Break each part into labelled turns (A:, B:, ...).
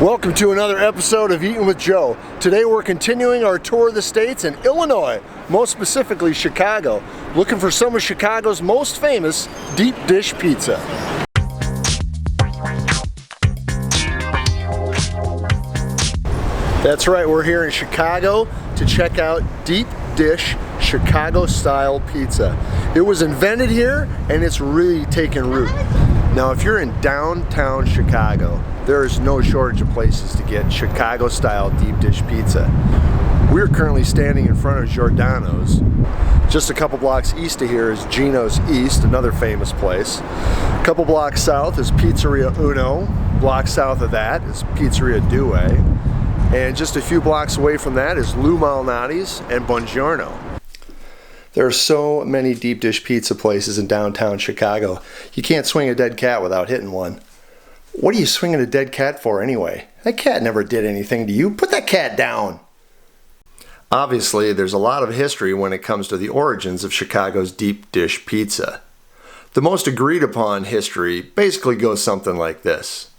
A: Welcome to another episode of Eatin with Joe. Today we're continuing our tour of the states in Illinois, most specifically Chicago, looking for some of Chicago's most famous deep dish pizza. That's right, we're here in Chicago to check out deep dish Chicago style pizza. It was invented here and it's really taken root. Now if you're in downtown Chicago, there is no shortage of places to get Chicago style deep dish pizza. We're currently standing in front of Giordano's. Just a couple blocks east of here is Gino's East, another famous place. A couple blocks south is Pizzeria Uno. Block south of that is Pizzeria Due. And just a few blocks away from that is Lou Malnati's and Buongiorno. There are so many deep dish pizza places in downtown Chicago. You can't swing a dead cat without hitting one. What are you swinging a dead cat for anyway? That cat never did anything to you. Put that cat down. Obviously, there's a lot of history when it comes to the origins of Chicago's deep dish pizza. The most agreed upon history basically goes something like this.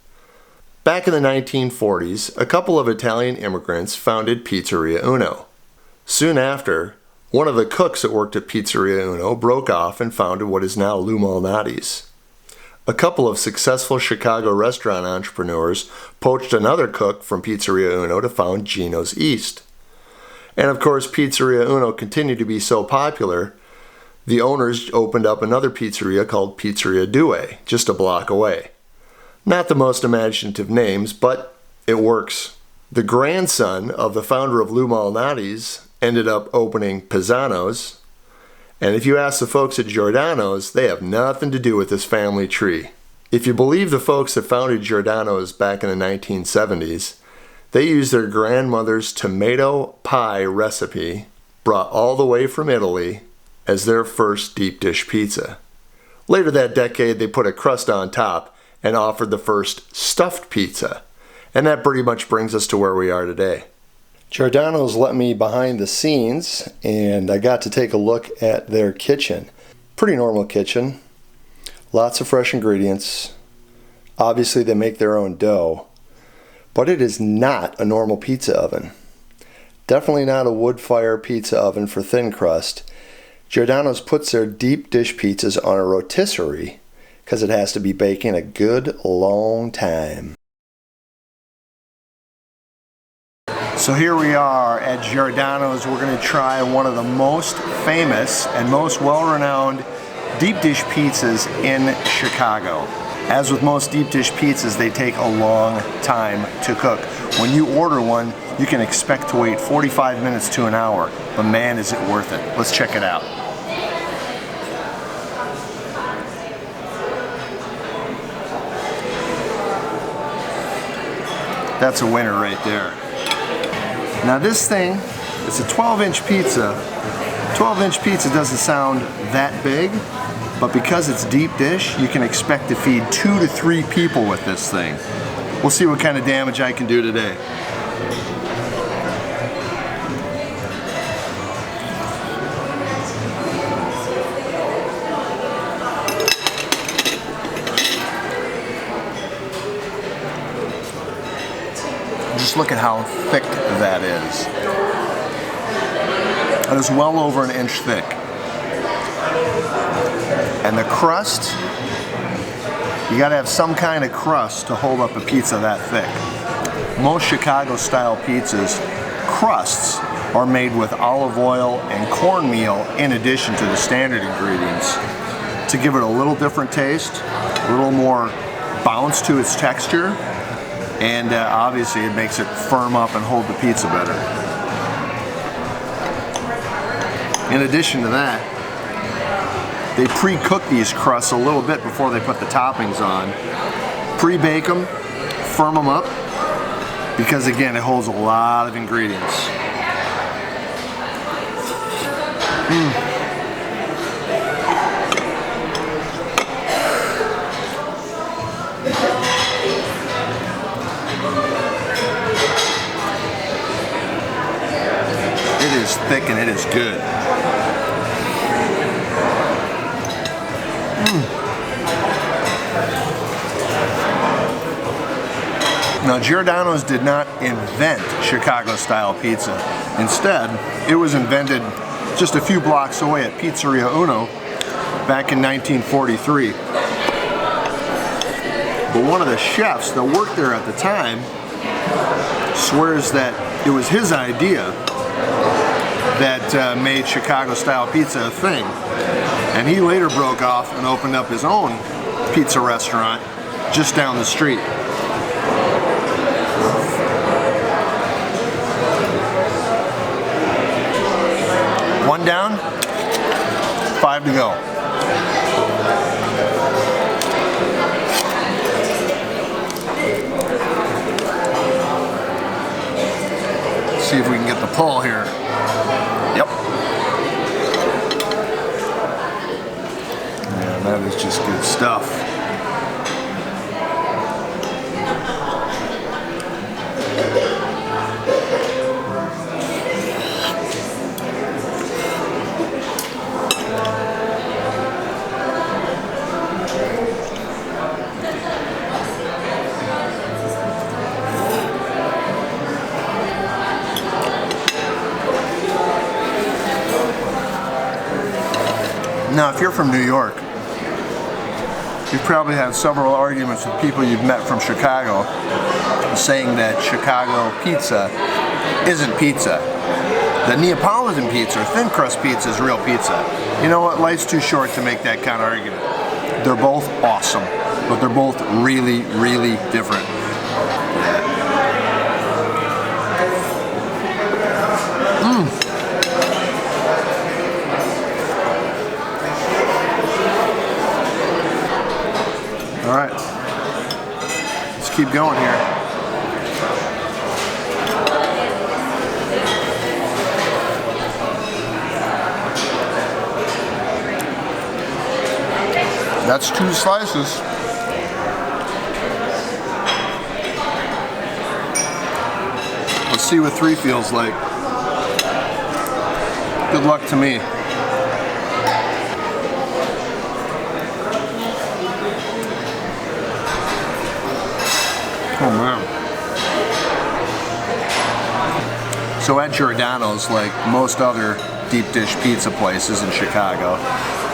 A: Back in the 1940s, a couple of Italian immigrants founded Pizzeria Uno. Soon after, one of the cooks that worked at Pizzeria Uno broke off and founded what is now Lou Malnati's. A couple of successful Chicago restaurant entrepreneurs poached another cook from Pizzeria Uno to found Gino's East. And of course, Pizzeria Uno continued to be so popular, the owners opened up another pizzeria called Pizzeria Due, just a block away. Not the most imaginative names, but it works. The grandson of the founder of Lou Malnati's ended up opening Pisano's. And if you ask the folks at Giordano's, they have nothing to do with this family tree. If you believe the folks that founded Giordano's back in the 1970s, they used their grandmother's tomato pie recipe, brought all the way from Italy, as their first deep dish pizza. Later that decade, they put a crust on top and offered the first stuffed pizza. And that pretty much brings us to where we are today. Giordano's let me behind the scenes and I got to take a look at their kitchen. Pretty normal kitchen. Lots of fresh ingredients. Obviously they make their own dough. But it is not a normal pizza oven. Definitely not a wood fire pizza oven for thin crust. Giordano's puts their deep dish pizzas on a rotisserie because it has to be baking a good long time. So here we are at Giordano's. We're going to try one of the most famous and most well-renowned deep dish pizzas in Chicago. As with most deep dish pizzas, they take a long time to cook. When you order one, you can expect to wait 45 minutes to an hour, but man, is it worth it. Let's check it out. That's a winner right there. Now this thing, it's a 12-inch pizza. 12-inch pizza doesn't sound that big, but because it's deep dish, you can expect to feed 2 to 3 people with this thing. We'll see what kind of damage I can do today. Just look at how thick that is. It is well over an inch thick. And the crust, you gotta have some kind of crust to hold up a pizza that thick. Most Chicago style pizzas, crusts are made with olive oil and cornmeal in addition to the standard ingredients to give it a little different taste, a little more bounce to its texture. And obviously it makes it firm up and hold the pizza better. In addition to that, they pre-cook these crusts a little bit before they put the toppings on. Pre-bake them, firm them up, because again, it holds a lot of ingredients. It is thick and it is good. Now, Giordano's did not invent Chicago-style pizza. Instead, it was invented just a few blocks away at Pizzeria Uno back in 1943. But one of the chefs that worked there at the time swears that it was his idea that made Chicago-style pizza a thing. And he later broke off and opened up his own pizza restaurant just down the street. One down, 5 to go. See if we can get the pull here. Yep. Man, that is just good stuff. Now, if you're from New York, you've probably had several arguments with people you've met from Chicago saying that Chicago pizza isn't pizza. The Neapolitan pizza or thin crust pizza is real pizza. You know what? Life's too short to make that kind of argument. They're both awesome, but they're both really, really different. All right, let's keep going here. That's 2 slices. Let's see what 3 feels like. Good luck to me. Oh man. So at Giordano's, like most other deep dish pizza places in Chicago,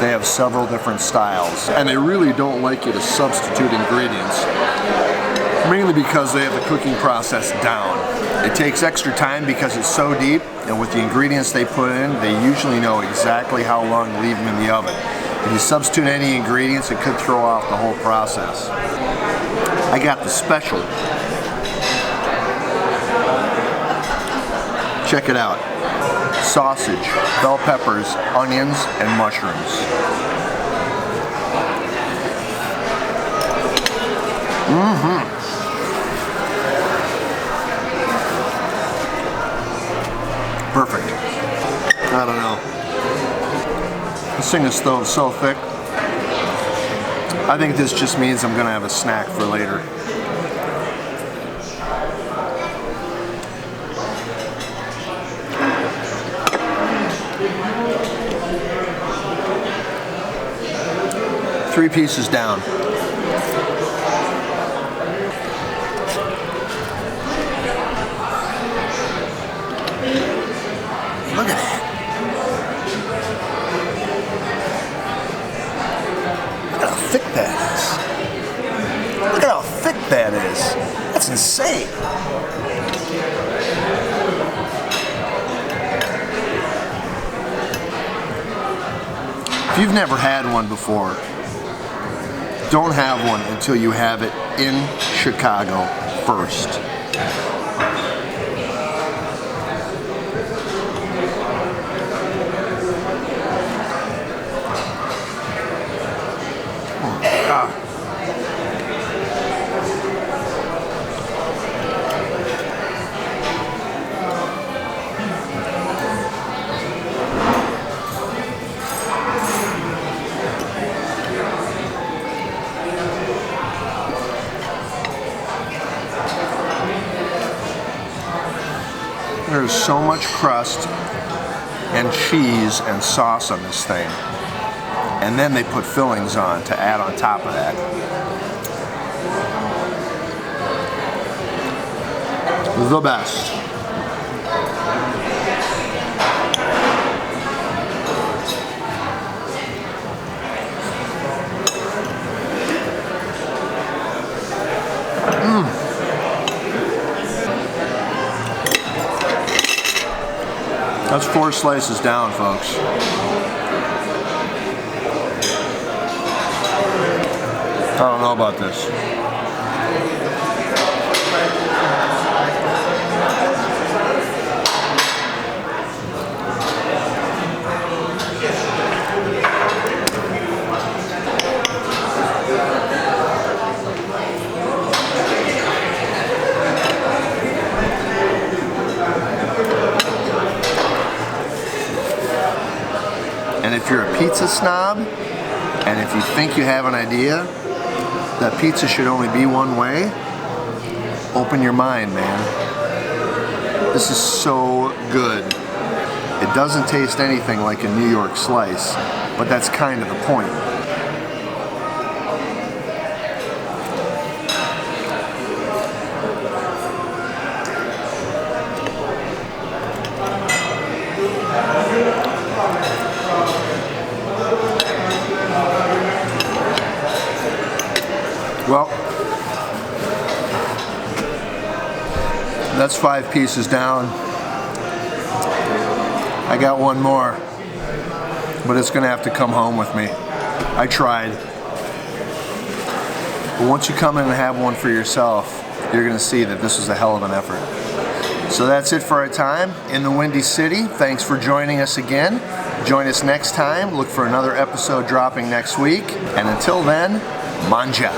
A: they have several different styles, and they really don't like you to substitute ingredients, mainly because they have the cooking process down. It takes extra time because it's so deep, and with the ingredients they put in, they usually know exactly how long to leave them in the oven. If you substitute any ingredients, it could throw off the whole process. I got the special. Check it out. Sausage, bell peppers, onions, and mushrooms. Perfect. I don't know. This thing is so thick. I think this just means I'm gonna have a snack for later. Three pieces down. Look at that. Look at how thick that is. Look at how thick that is. That's insane. If you've never had one before, don't have one until you have it in Chicago first. Oh, God. There's so much crust and cheese and sauce on this thing. And then they put fillings on to add on top of that. The best. That's 4 slices down, folks. I don't know about this. And if you're a pizza snob, and if you think you have an idea that pizza should only be one way, open your mind, man. This is so good. It doesn't taste anything like a New York slice, but that's kind of the point. Well, that's 5 pieces down. I got one more, but it's gonna have to come home with me. I tried. But once you come in and have one for yourself, you're gonna see that this was a hell of an effort. So that's it for our time in the Windy City. Thanks for joining us again. Join us next time. Look for another episode dropping next week. And until then, manja.